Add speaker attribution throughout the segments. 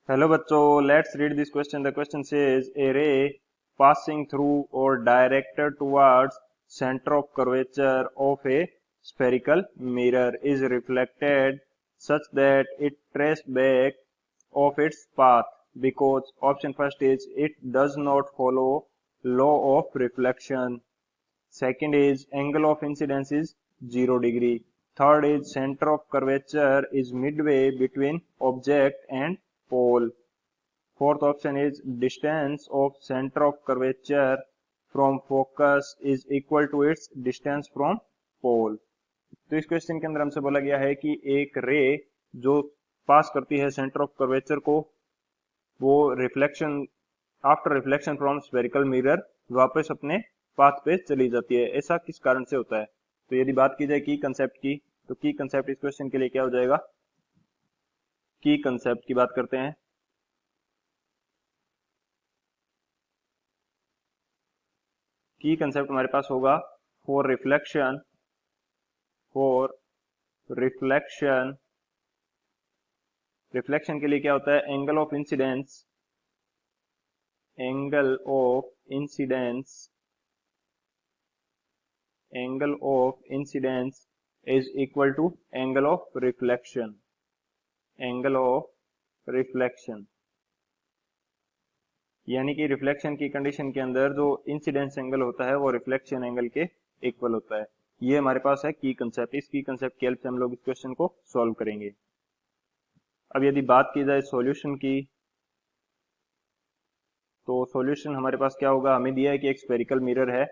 Speaker 1: Hello बच्चों, let's read this question. The question says a ray passing through or directed towards center of curvature of a spherical mirror is reflected such that it trace back of its path because option first is it does not follow law of reflection. Second is angle of incidence is 0 degree. Third is center of curvature is midway between object and pole. Fourth option is distance of center of curvature from focus is equal to its distance from pole. तो इस question के अंदर हमसे बोला गया है कि एक रे जो पास करती है सेंटर ऑफ कर्वेचर को, वो reflection after reflection from spherical mirror वापस अपने पाथ पे चली जाती है। ऐसा किस कारण से होता है? तो यदि बात की जाए की कंसेप्ट की, तो की कंसेप्ट इस क्वेश्चन के लिए क्या हो जाएगा? की कंसेप्ट की बात करते हैं। की कंसेप्ट हमारे पास होगा फॉर रिफ्लेक्शन रिफ्लेक्शन के लिए क्या होता है? Angle of incidence is equal to angle of reflection. यानी कि रिफ्लेक्शन की कंडीशन के अंदर जो इंसिडेंस एंगल होता है वो रिफ्लेक्शन एंगल के इक्वल होता है। ये हमारे पास है की कंसेप्ट। इस की कंसेप्ट की हेल्प से हम लोग इस क्वेश्चन को सॉल्व करेंगे। अब यदि बात की जाए सॉल्यूशन की, तो सॉल्यूशन हमारे पास क्या होगा? हमें दिया है कि एक स्फेरिकल मिरर है।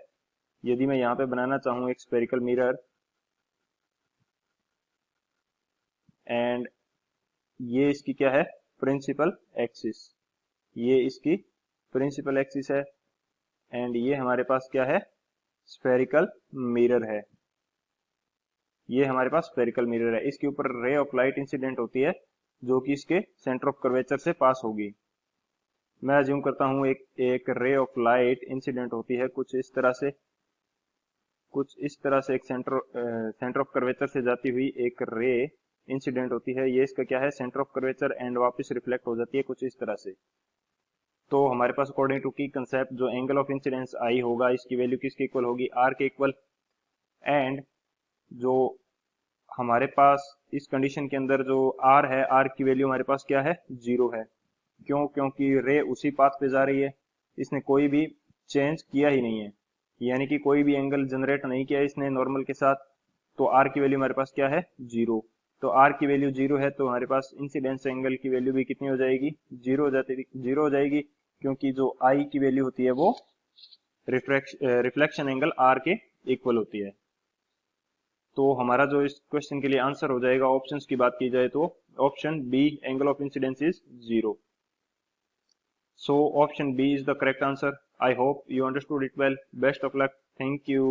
Speaker 1: यदि मैं यहाँ पे बनाना चाहूँ एक स्फेरिकल मिरर, एंड ये इसकी क्या है? Principal axis. ये इसकी प्रिंसिपल एक्सिस है, एंड ये हमारे पास क्या है? स्फेरिकल मिरर है। ये हमारे पास स्फेरिकल मिरर है। इसके ऊपर रे ऑफ लाइट इंसिडेंट होती है जो कि इसके सेंटर ऑफ कर्वेचर से पास होगी। मैं अज्यूम करता हूं एक रे ऑफ लाइट इंसिडेंट होती है कुछ इस तरह से एक सेंटर ऑफ कर्वेचर से जाती हुई एक रे इंसिडेंट होती है। ये इसका क्या है? सेंटर ऑफ कर्वेचर, एंड वापस रिफ्लेक्ट हो जाती है कुछ इस तरह से। तो हमारे पास अकॉर्डिंग टू की कंसेप्ट जो एंगल ऑफ इंसिडेंस आई होगा, इसकी वैल्यू किसके इक्वल होगी? आर के इक्वल। एंड जो हमारे पास इस कंडीशन के अंदर जो आर है, आर की वैल्यू हमारे पास क्या है? 0 है। क्यों? क्योंकि रे उसी पाथ पे जा रही है, इसने कोई भी चेंज किया ही नहीं है, यानी कि कोई भी एंगल जनरेट नहीं किया इसने नॉर्मल के साथ। तो आर की वैल्यू हमारे पास क्या है? 0। तो आर की वैल्यू 0 है, तो हमारे पास इंसिडेंस एंगल की वैल्यू भी कितनी हो जाएगी? 0 हो जाएगी, क्योंकि जो आई की वैल्यू होती है वो रिफ्लेक्शन एंगल आर के इक्वल होती है। तो हमारा जो इस क्वेश्चन के लिए आंसर हो जाएगा, ऑप्शंस की बात की जाए तो option B, angle of incidence is 0। So option B is the correct answer. I hope you understood it well. Best of luck. Thank you.